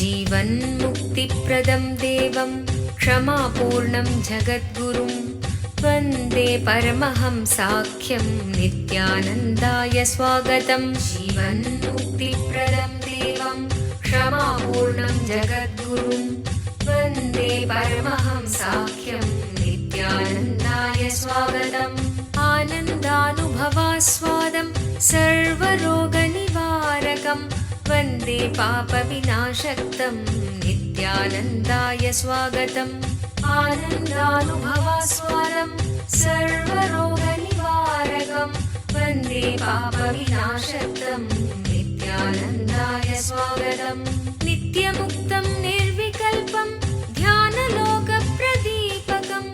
जीवन्मुक्तिप्रदं देवं क्षमापूर्णं जगद्गुरुं वन्दे परमहंसाख्यं नित्यानन्दाय स्वागतं। जीवन्मुक्तिप्रदं देवं क्षमापूर्णं जगद्गुरुं वन्दे परमहंसाख्यं नित्यानन्दाय स्वागतम्। आनन्दानुभवास्वादं सर्वरोगनिवारकं वन्दे पापविनाशक्तं नित्यानन्दाय स्वागतम्। आनन्दानुभवास्वादं सर्वरोगनिवारकं वन्दे पापविनाशक्तं नित्यानन्दाय स्वागतम्। नित्यमुक्तं निर्विकल्पं ध्यानलोकप्रदीपकम्।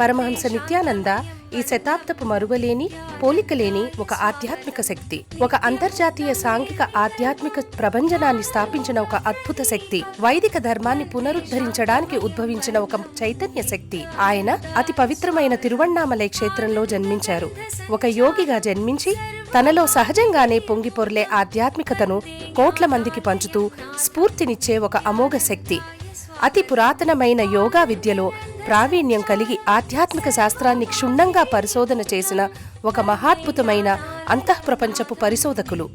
పరమహంస నిత్యానంద ఈ శతాబ్దపు మరువలేని పోలికలేని ఒక ఆధ్యాత్మిక శక్తి, ఒక అంతర్జాతీయ సాంఘిక ఆధ్యాత్మిక ప్రభంజనాన్ని స్థాపించిన ఒక అద్భుత శక్తి, వైదిక ధర్మాన్ని పునరుద్ధరించడానికి ఉద్భవించిన ఒక చైతన్య శక్తి. ఆయన అతి పవిత్రమైన తిరువణ్ణామలై క్షేత్రంలో జన్మించారు. ఒక యోగిగా జన్మించి తనలో సహజంగానే పొంగిపొర్లే ఆధ్యాత్మికతను కోట్ల మందికి పంచుతూ స్ఫూర్తినిచ్చే ఒక అమోఘ శక్తి. అతి పురాతనమైన యోగా విద్యలో ప్రావీణ్యం కలిగి ఆధ్యాత్మిక శాస్త్రాన్ని క్షుణ్ణంగా పరిశోధన చేసిన ఒక మహాద్భుతమైన అంతఃప్రపంచపు పరిశోధకులు,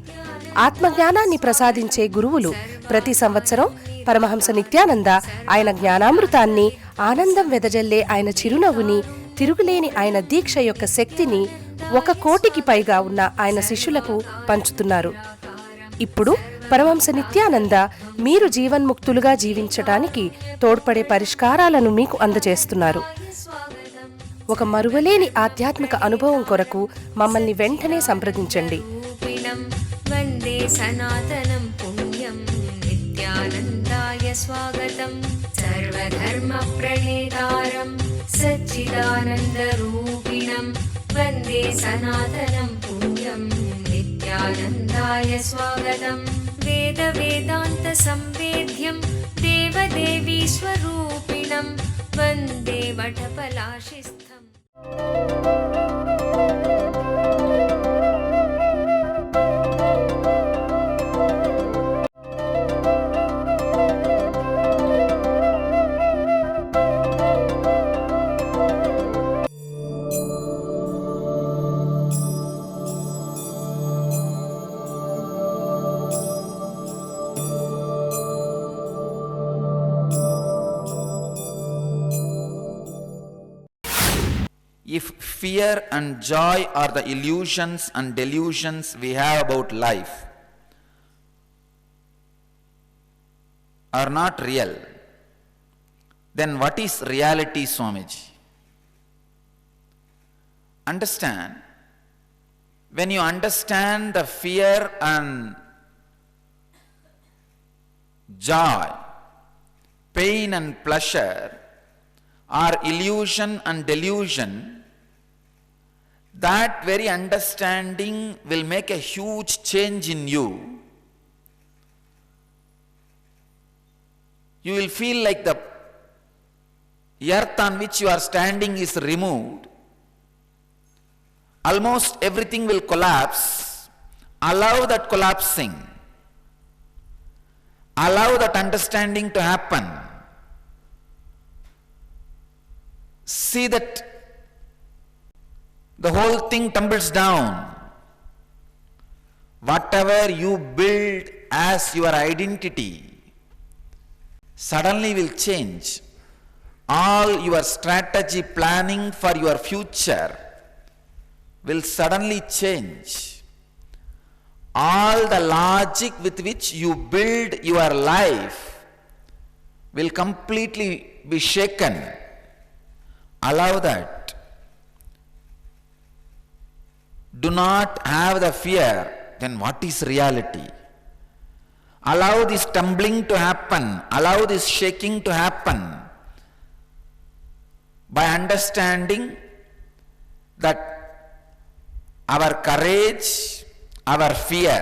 ఆత్మజ్ఞానాన్ని ప్రసాదించే గురువులు. ప్రతి సంవత్సరం పరమహంస నిత్యానంద ఆయన జ్ఞానామృతాన్ని, ఆనందం వెదజల్లే ఆయన చిరునవ్వుని, తిరుగులేని ఆయన దీక్ష యొక్క శక్తిని 1 కోటికి పైగా ఉన్న ఆయన శిష్యులకు పంచుతున్నారు. ఇప్పుడు పరమహంస నిత్యానంద మీరు జీవన్ముక్తులుగా జీవించటానికి తోడ్పడే పరిష్కారాలను మీకు అందజేస్తున్నారు. ఒక మరువలేని ఆధ్యాత్మిక అనుభవం కొరకు మమ్మల్ని వెంటనే సంప్రదించండి. వందే సనాతనం పుణ్యం నిత్యానందాయ స్వాగతం. సర్వధర్మ ప్రణేతారం సచ్చిదానంద రూపిణం వందే సనాతనం పుణ్యం నిత్యానందాయ స్వాగతం. వేద వేదాంత సంవేద్యం దేవదేవీ స్వరూపిణం వందే వటపలాశిస్థం. If fear and joy are the illusions and delusions we have about life, are not real, then what is reality, Swamiji? Understand, when you understand the fear and joy, pain and pleasure are illusion and delusion, that very understanding will make a huge change in you. You will feel like the earth on which you are standing is removed. Almost everything will collapse. Allow that collapsing. Allow that understanding to happen. See that the whole thing tumbles down. Whatever you build as your identity suddenly will change. All your strategy planning for your future will suddenly change. All the logic with which you build your life will completely be shaken. Allow that. Do not have the fear. Then what is reality? Allow this tumbling to happen. Allow this shaking to happen by understanding that our courage, our fear,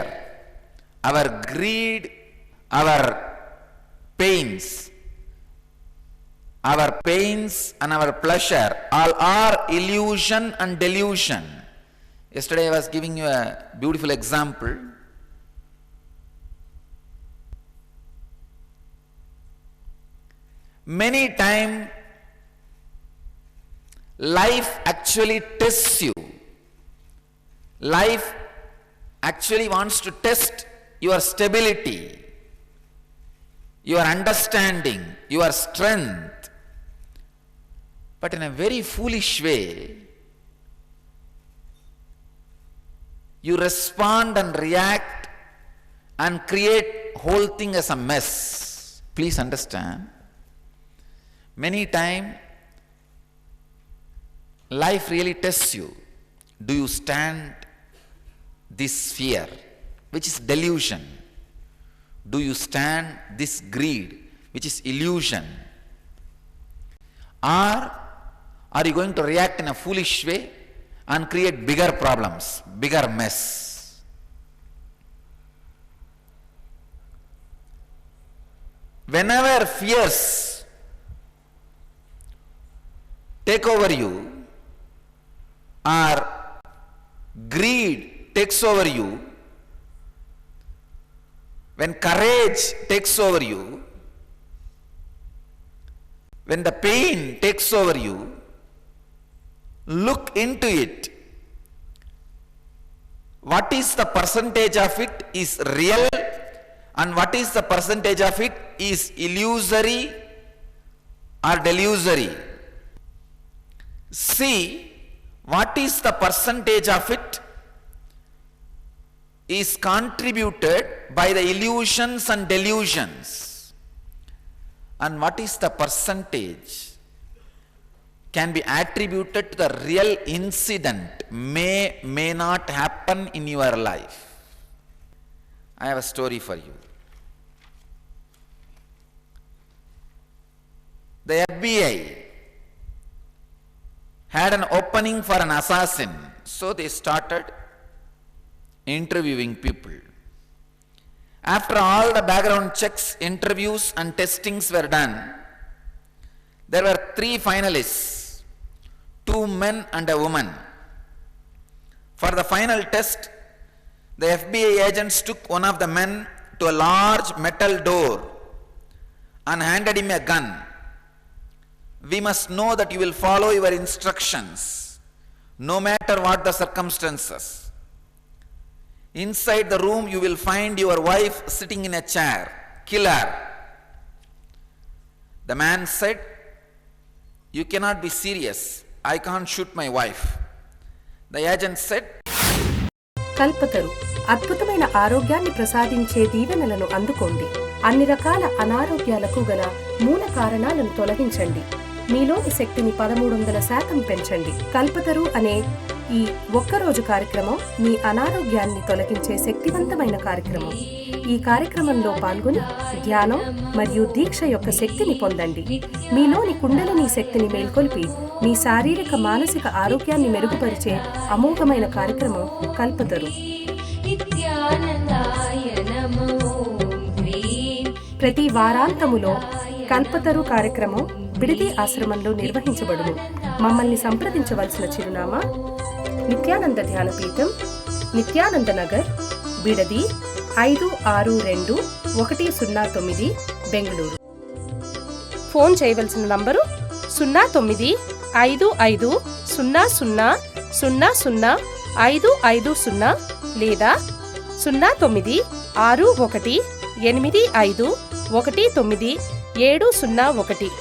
our greed, our pains and our pleasure all are illusion and delusion. Yesterday I was giving you a beautiful example. Many times, life actually tests you. Life actually wants to test your stability, your understanding, your strength. But in a very foolish way, you respond and react and create whole thing as a mess. Please understand. Many times, life really tests you. Do you stand this fear, which is delusion? Do you stand this greed, which is illusion? Or are you going to react in a foolish way and create bigger problems, bigger mess? Whenever fears take over you, or greed takes over you, when courage takes over you, when the pain takes over you, look into it. What is the percentage of it is real, and what is the percentage of it is illusory or delusory? See what is the percentage of it is contributed by the illusions and delusions, and what is the percentage can be attributed to the real incident, may not happen in your life. I have a story for you. The FBI had an opening for an assassin, so they started interviewing people. After all the background checks, interviews and testings were done, there were 3 finalists, 2 men and a woman. For the final test, the FBI agents took one of the men to a large metal door and handed him a gun. We must know that you will follow your instructions, no matter what the circumstances. Inside the room, you will find your wife sitting in a chair. Kill her. The man said, "You cannot be serious. I can't shoot my wife." The agent said, Kalpataru అద్భుతమైన ఆరోగ్యాన్ని ప్రసాదించే దీవెనలను అందుకోండి. అన్ని రకాల అనారోగ్యాలకు గల మూల కారణాలను తొలగించండి. మీలోని శక్తిని 1300% పెంచండి. కల్పతరు అనే ఈ ఒక్కరోజు కార్యక్రమం మీ అనారోగ్యాన్ని తొలగించే శక్తివంతమైన కార్యక్రమం. ఈ కార్యక్రమంలో పాల్గొని ధ్యానం మరియు దీక్ష యొక్క శక్తిని పొందండి. మీలోని కుండలిని శక్తిని మేల్కొల్పి మీ శారీరక మానసిక ఆరోగ్యాన్ని మెరుగుపరిచే అమోఘమైన కార్యక్రమం కల్పతరు. ప్రతి వారాంతములో కల్పతరు కార్యక్రమం బిడిది ఆశ్రమంలో నిర్వహించబడును. మమ్మల్ని సంప్రదించవలసిన చిరునామా: నిత్యానంద ధ్యానపీఠం, నిత్యానంద నగర్, బిడది 562109, బెంగళూరు. ఫోన్ చేయవలసిన నంబరు 095500000550 లేదా 096185190701.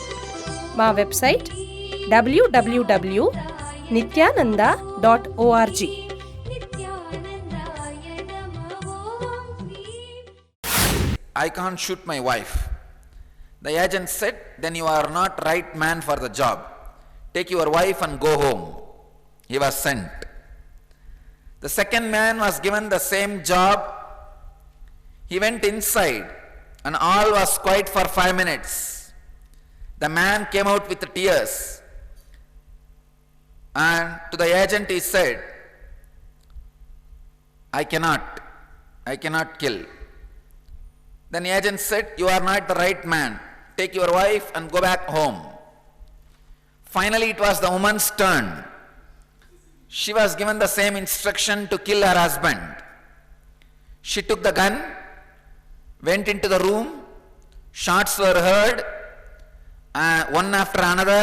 మా website www.nithyananda.org. "I can't shoot my wife." The agent said, "Then you are not right man for the job. Take your wife and go home." He was sent. The second man was given the same job. He went inside and all was quiet for 5 minutes. The man came out with tears, and to the agent he said, I cannot kill." Then the agent said, "You are not the right man. Take your wife and go back home." Finally, it was the woman's turn. She was given the same instruction to kill her husband. She took the gun, went into the room, shots were heard, one after another,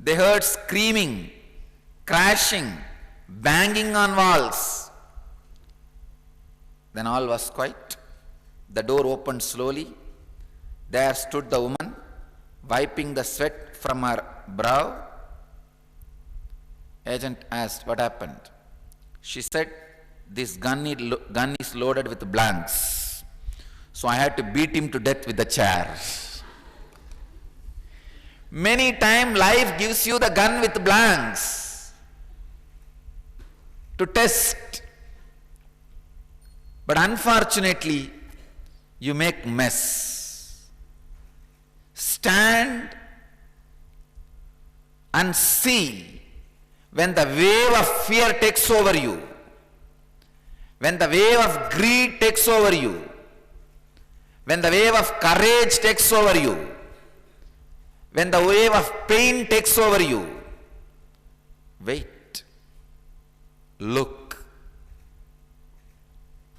they heard screaming, crashing, banging on walls. Then all was quiet. The door opened slowly. There stood the woman, wiping the sweat from her brow. Agent asked, what happened? She said, this gun is loaded with blanks, so I had to beat him to death with the chair. Many times life gives you the gun with blanks to test. But unfortunately, you make mess. Stand and see when the wave of fear takes over you, when the wave of greed takes over you, when the wave of courage takes over you, when the wave of pain takes over you. Wait, look,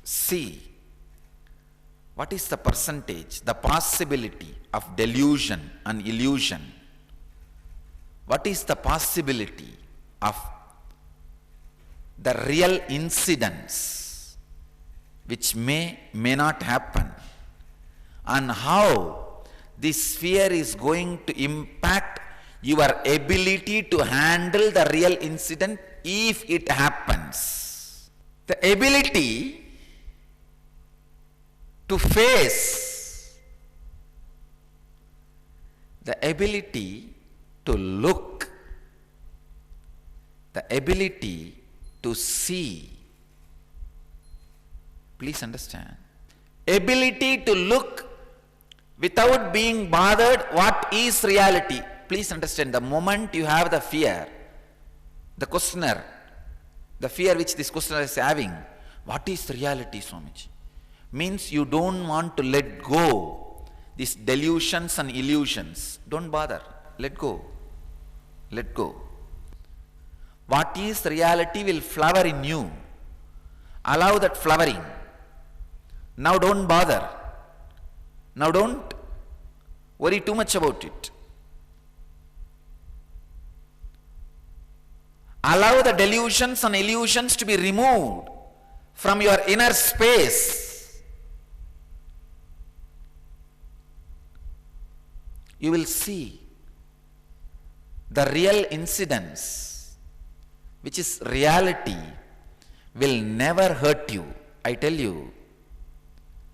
see. What is the percentage, the possibility of delusion and illusion? What is the possibility of the real incidents which may not happen? And how this fear is going to impact your ability to handle the real incident if it happens. The ability to face, the ability to look, the ability to see. Please understand. Ability to look without being bothered what is reality. Please understand, the moment you have the fear, the questioner, the fear which this questioner is having, what is reality, Swamiji? Means you don't want to let go these delusions and illusions. Don't bother. Let go. Let go. What is reality will flower in you. Allow that flowering. Now don't bother. Now don't worry too much about it. Allow the delusions and illusions to be removed from your inner space. You will see the real incidents, which is reality, will never hurt you. I tell you,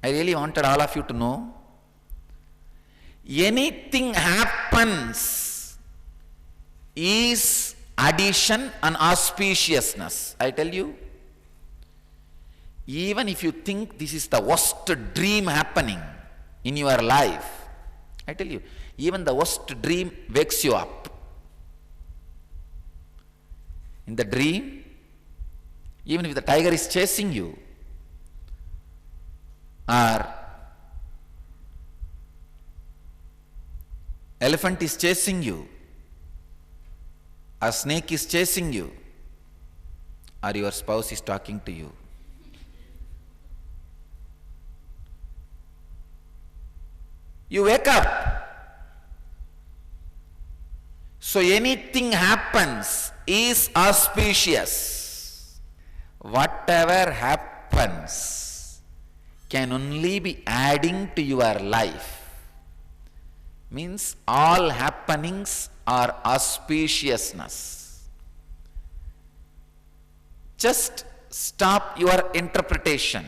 I really wanted all of you to know, anything happens is addition and auspiciousness. I tell you, even if you think this is the worst dream happening in your life, I tell you, even the worst dream wakes you up. In the dream, even if the tiger is chasing you, or elephant is chasing you, a snake is chasing you, or your spouse is talking to you, you wake up. So anything happens is auspicious. Whatever happens can only be adding to your life. Means all happenings are auspiciousness. Just stop your interpretation.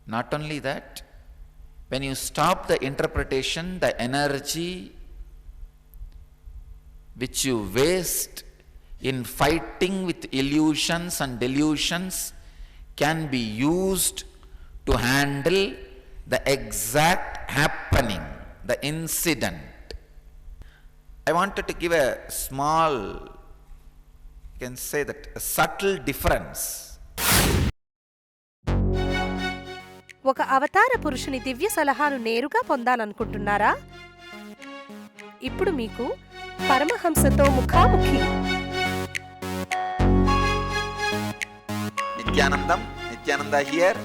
Not only that, when you stop the interpretation, the energy which you waste in fighting with illusions and delusions can be used to handle the exact happening, the incident. I wanted to give a small, you can say that, a subtle difference. ఒక అవతార పురుషుని దివ్య సలహాను నేరుగా పొందాలనుకుంటున్నారా? ఇప్పుడు మీకు పరమహంసతో ముఖాముఖి. Nithyananda here.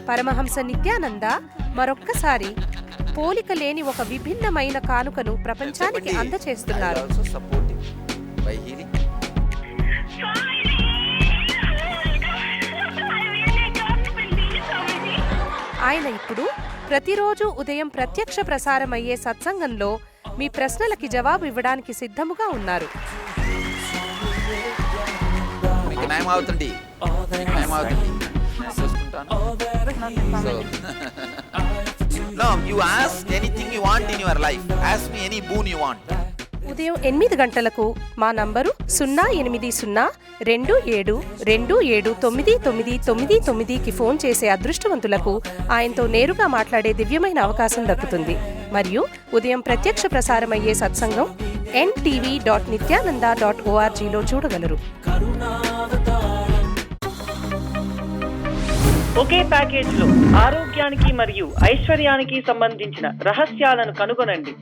Paramahamsa Nityananda మరొక్కసారి పోలిక లేని ఒక విభిన్నమైన కానుకను ప్రపంచానికి అందచేస్తున్నారు. ఆయన ఇప్పుడు ప్రతిరోజు ఉదయం ప్రత్యక్ష ప్రసారమయ్యే సత్సంగంలో మీ ప్రశ్నలకి జవాబు ఇవ్వడానికి సిద్ధముగా ఉన్నారు. No, you ask anything you want in your life. Ask me any boon you want. ఉదయం 8 గంటలకు మా నంబరు 08027279999కి ఫోన్ చేసే అదృష్టవంతులకు ఆయనతో నేరుగా మాట్లాడే దివ్యమైన అవకాశం దక్కుతుంది. మరియు ఉదయం ప్రత్యక్ష ప్రసారమయ్యే సత్సంగం ntv.nithyananda.orgలో చూడగలరు. ఒకే ప్యాకేజ్లో ఆరోగ్యానికి మరియు ఐశ్వర్యానికి సంబంధించిన రహస్యాలను కనుగొనండి.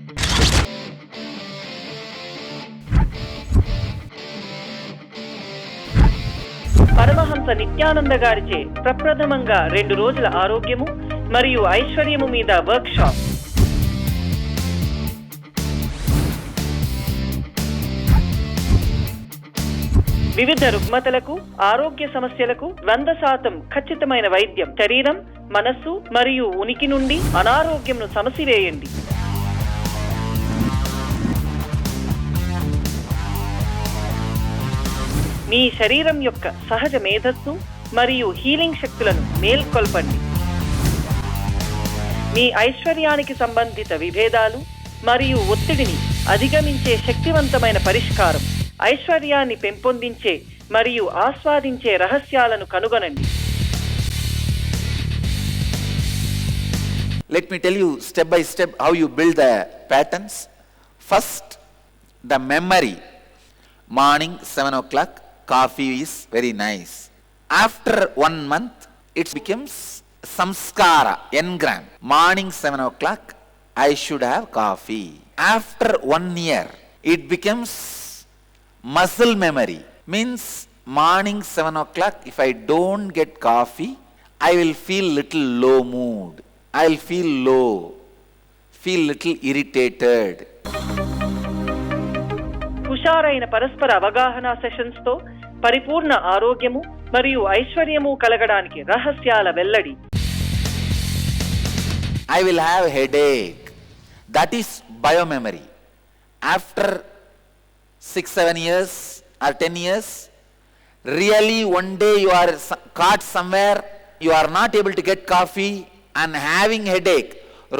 పరమహంస నిత్యానంద గారిచే ప్రప్రథమంగా 2 రోజుల ఆరోగ్యము మరియు ఐశ్వర్యము మీద వర్క్ షాప్. వివిధ రుగ్మతలకు, ఆరోగ్య సమస్యలకు 100% ఖచ్చితమైన వైద్యం. శరీరం, మనస్సు మరియు ఉనికి నుండి అనారోగ్యంను సమసివేయండి. మీ శరీరం యొక్క సహజ మేధస్సు మరియు హీలింగ్ శక్తులను మేల్కొల్పండి. మీ ఐశ్వర్యానికి సంబంధిత విభేదాలు మరియు ఒత్తిడిని అధిగమించే శక్తివంతమైన పరిష్కారం. ఐశ్వర్యాన్ని పెంపొందించే మరియు ఆస్వాదించే రహస్యాలను కనుగొనండి. Let me tell you step by step how you build the patterns. First, the memory. Morning 7 o'clock, coffee is very nice. After 1 month, it becomes samskara, engram. Morning 7 o'clock, I should have coffee. After 1 year, it becomes muscle memory. Means morning 7 o'clock, if I don't get coffee, I will feel little low mood. I will feel low, feel little irritated. హుషారైన పరస్పర అవగాహన sessions తో పరిపూర్ణ ఆరోగ్యము మరియు ఐశ్వర్యము కలగడానికి రహస్యాల వెల్లడి. I will have headache. That is biomemory. After 6-7 years or 10 years, really one day you are caught somewhere, you are not able to get coffee and having headache,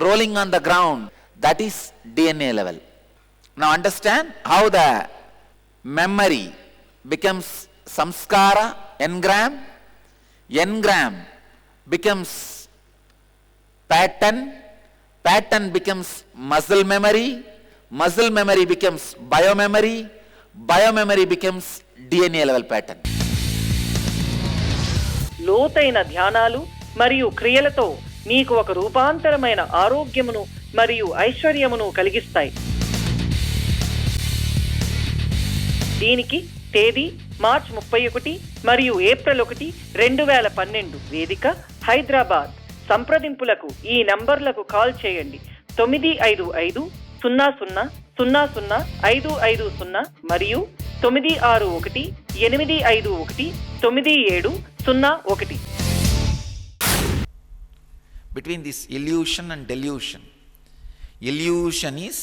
rolling on the ground. That is DNA level. Now understand how the memory becomes samskara, engram. Engram becomes pattern. Pattern becomes muscle memory. Muscle memory becomes biomemory. Biomemory becomes DNA level pattern. లోతైన ధ్యానాలు మరియు క్రియలతో మీకు ఒక రూపాంతరమైన ఆరోగ్యమును మరియు ఐశ్వర్యమును కలిగిస్తాయి. దీనికి తేదీ మార్చి 31 మరియు ఏప్రిల్ 1, 2012 వేదిక హైదరాబాద్. సంప్రదింపులకు ఈ నంబర్లకు కాల్ చేయండి. 955-00-00-550 మరియు 961-851-9701. Between this illusion and delusion. Illusion is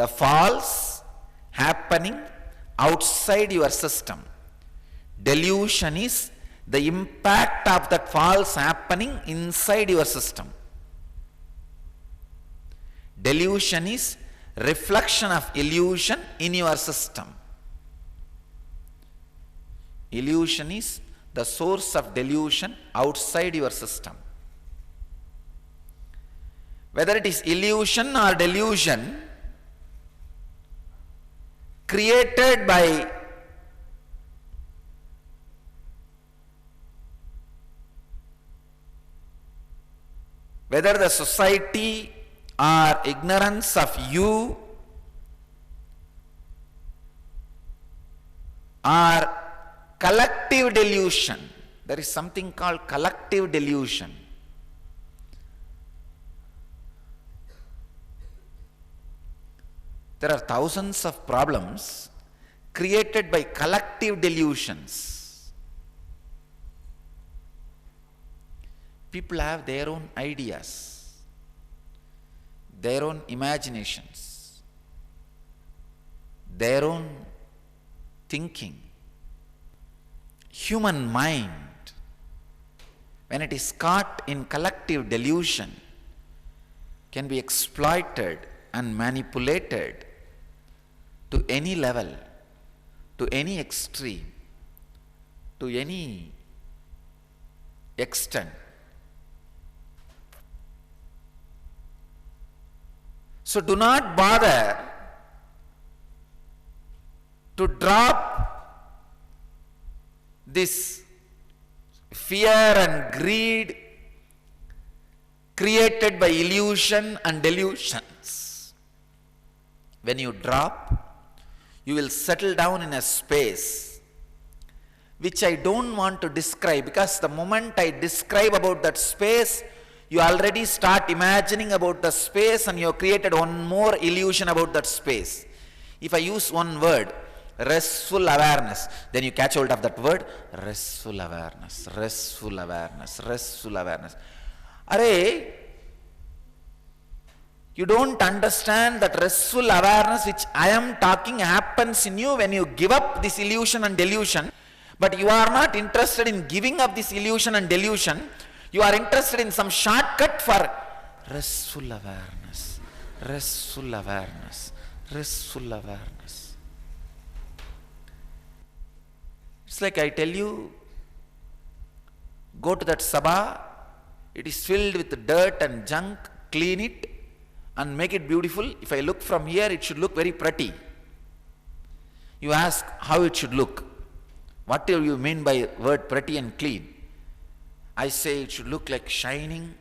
the false happening outside your system. Delusion is the impact of that false happening inside your system. Delusion is reflection of illusion in your system. Illusion is the source of delusion outside your system. Whether it is illusion or delusion created by whether the society or ignorance of you or collective delusion, there is something called collective delusion. There are thousands of problems created by collective delusions. People have their own ideas, their own imaginations, their own thinking. Human mind, when it is caught in collective delusion, can be exploited and manipulated to any level, to any extreme, to any extent. So do not bother to drop this fear and greed created by illusion and delusions. When you drop, you will settle down in a space which I don't want to describe, because the moment I describe about that space, you already start imagining about the space and you have created one more illusion about that space. If I use one word, restful awareness, then you catch hold of that word, restful awareness, restful awareness, restful awareness. Arey, you don't understand that restful awareness which I am talking happens in you when you give up this illusion and delusion. But you are not interested in giving up this illusion and delusion. You are interested in some shortcut for restful awareness, restful awareness, restful awareness. It's like I tell you, go to that sabha, it is filled with dirt and junk, clean it and make it beautiful. If I look from here, it should look very pretty. You ask how it should look. What do you mean by word pretty and clean? I say it should look like shining,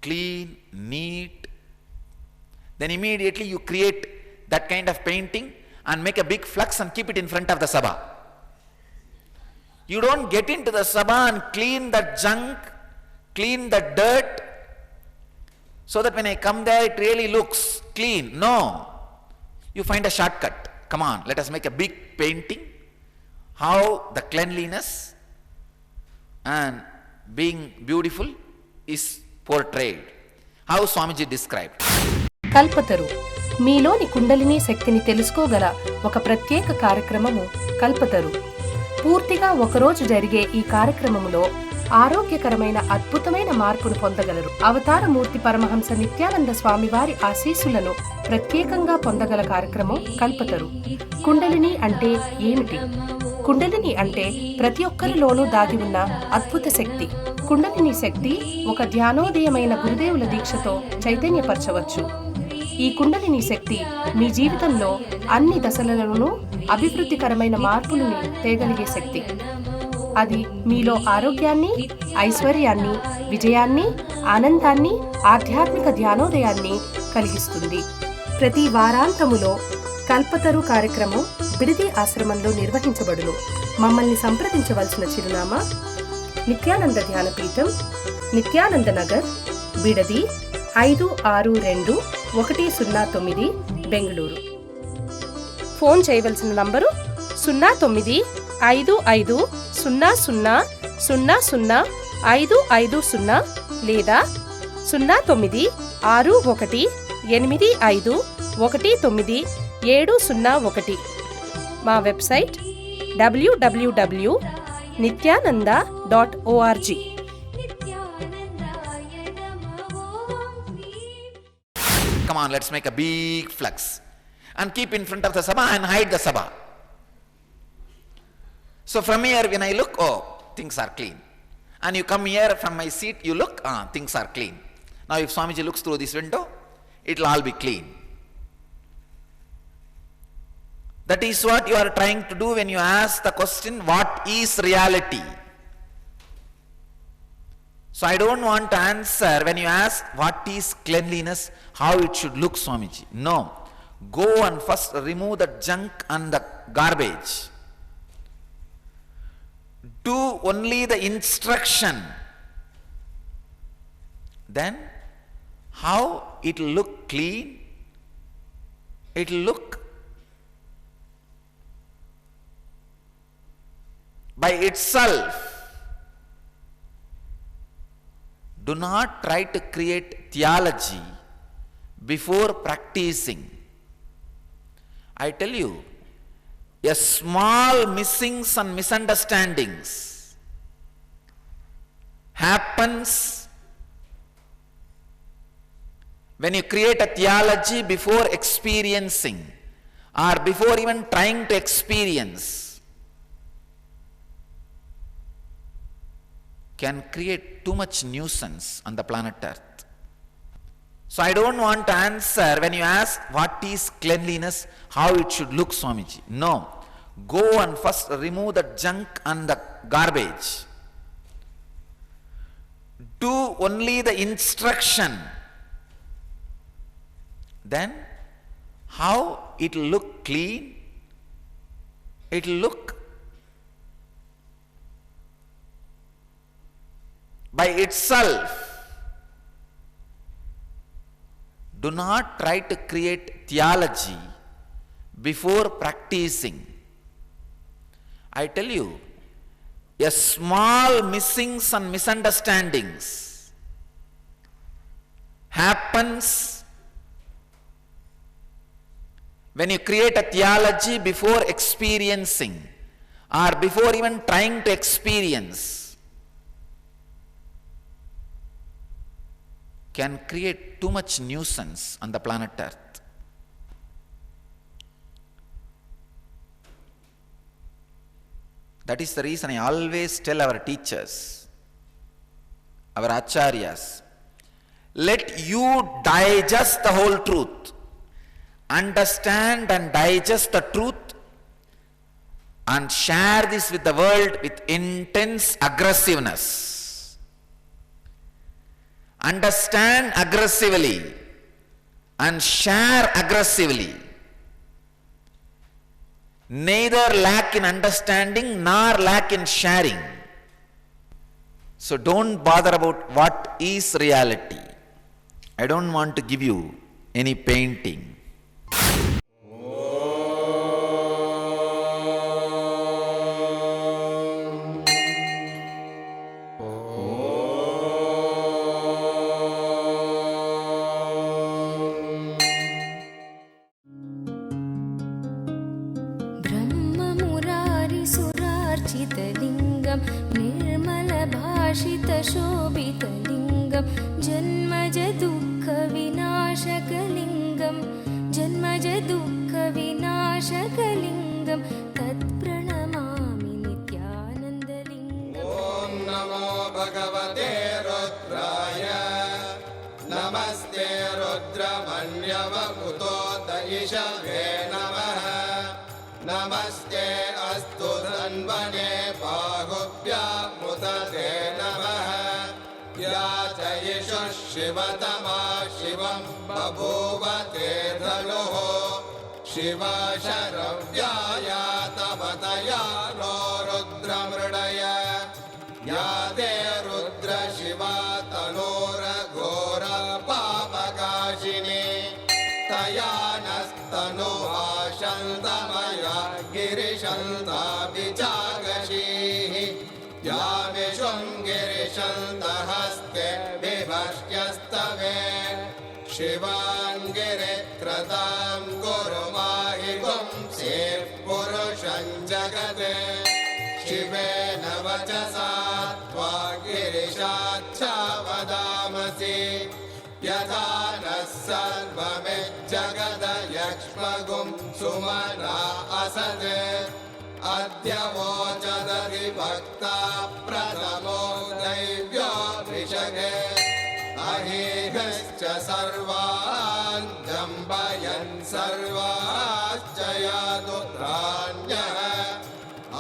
clean, neat. Then immediately you create that kind of painting and make a big flux and keep it in front of the sabha. You don't get into the sabha and clean that junk, clean that dirt, so that when I come there it really looks clean. No. You find a shortcut. Come on, let us make a big painting. How the cleanliness and being beautiful is portrayed. How Swamiji described. Kalpataru, మీలోని కుండలిని శక్తిని తెలుసుకోగల ఒక ప్రత్యేక కార్యక్రమము కల్పతరు. పూర్తిగా ఒకరోజు జరిగే ఈ కార్యక్రమములో ఆరోగ్యకరమైన అద్భుతమైన మార్పును పొందగలరు. అవతారమూర్తి పరమహంస నిత్యానంద స్వామివారి ఆశీస్సులను ప్రత్యేకంగా పొందగల కార్యక్రమం కల్పతరు. కుండలిని అంటే ఏమిటి? కుండలిని అంటే ప్రతి ఒక్కరిలోనూ దాగి ఉన్న అద్భుత శక్తి. కుండలిని శక్తి ఒక ధ్యానోదయమైన గురుదేవుల దీక్షతో చైతన్యపరచవచ్చు. ఈ కుండలిని శక్తి మీ జీవితంలో అన్ని దశలలోనూ అభివృద్ధికరమైన మార్పులను తేగలిగే శక్తి. అది మీలో ఆరోగ్యాన్ని, ఐశ్వర్యాన్ని, విజయాన్ని, ఆనందాన్ని, ఆధ్యాత్మిక ధ్యానోదయాన్ని కలిగిస్తుంది. ప్రతి వారాంతములో కల్పతరు కార్యక్రమం బిడిది ఆశ్రమంలో నిర్వహించబడును. మమ్మల్ని సంప్రదించవలసిన చిరునామా నిత్యానంద ధ్యానపీఠం, నిత్యానంద నగర్, బిడది 562109, బెంగళూరు. ఫోన్ చేయవలసిన నంబరు 095500000550 లేదా 096185190701. మా website www.nithyananda.org. Come on, let's make a big flux and keep in front of the sabha and hide the sabha. So from here when I look, oh, things are clean. And you come here from my seat, you look, things are clean. Now if Swamiji looks through this window, it will all be clean. That is what you are trying to do when you ask the question, what is reality? So I don't want to answer when you ask, what is cleanliness, how it should look, Swamiji. No. Go and first remove the junk and the garbage. do only the instruction, then how it will look clean? It will look by itself. Do not try to create theology before practicing. I tell you, a small missings and misunderstandings happens when you create a theology before experiencing or before even trying to experience. Can create too much nuisance on the planet Earth. So I don't want to answer when you ask what is cleanliness, how it should look, Swamiji. No. Go and first remove the junk and the garbage. Do only the instruction. Then how it will look clean? It will look by itself. Do not try to create theology before practicing. I tell you, a small missings and misunderstandings happens when you create a theology before experiencing or before even trying to experience. Can create too much nuisance on the planet Earth. That is the reason I always tell our teachers, our acharyas, let you digest the whole truth, understand and digest the truth, and share this with the world with intense aggressiveness. Understand aggressively and share aggressively. Neither lack in understanding nor lack in sharing. So don't bother about what is reality. I don't want to give you any painting. ब्रह्ममुरारिसुरार्चितलिङ्गं निर्मलभाषितशोभितलिङ्गं जन्मजदुःखविनाशकलिङ्गं जन्मजदुःखविनाशकलिङ्गं तत्प्रणमामि नित्यानन्दलिङ्गम्। ॐ नमो भगवते रुद्राय नमस्ते रुद्रमन्यवकुतोत इषवे नमः नमस्ते अस्तु धन्वने बाहुभ्यामुदते नमः या च यशुः शिवतमा शिवं बभूव ते धनुः शिवा शरव्याया तपतया नो रुद्रमृडय या ते रुद्र शिवा तनोरघोर पापकाशिनी तया नस्तनुहा शन्तमया गिरिशन्ताभिजागशीः या विशुं गिरिशन्तहस्ते बिभर्ष्यस्तवे शिवाङ्गिरित्रतां कुरु माहि पुंसेः पुरुषं जगते शिवेन वचसा त्वा गिरिशाच्छा वदामसि यथा नः सर्वमिज्जगदयक्ष्मगुं सुमना असत् अद्य वोचदधिभक्ता प्रथमो दैव्यो ऋषगे अहीहश्च सर्वान् दम्भयन् सर्वाश्च यादुत्राण्यः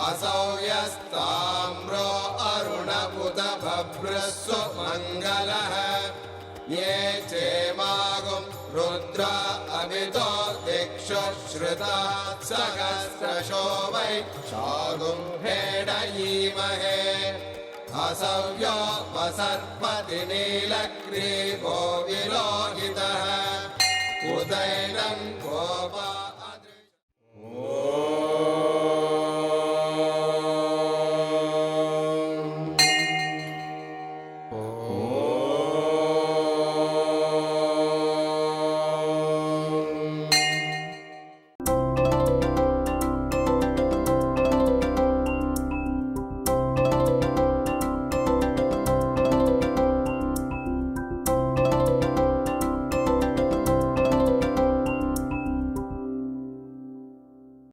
असौ यस्ताम्रो अरुणपुत भभ्रस्सु मङ्गलः ये चेमागुं रुद्रा अभितो दिक्ष चक्षुश्रुतात् सहस्रशो वै शागुम्भेडयीमहे असव्यो वसर्पति नीलग्रीवो विलोहितः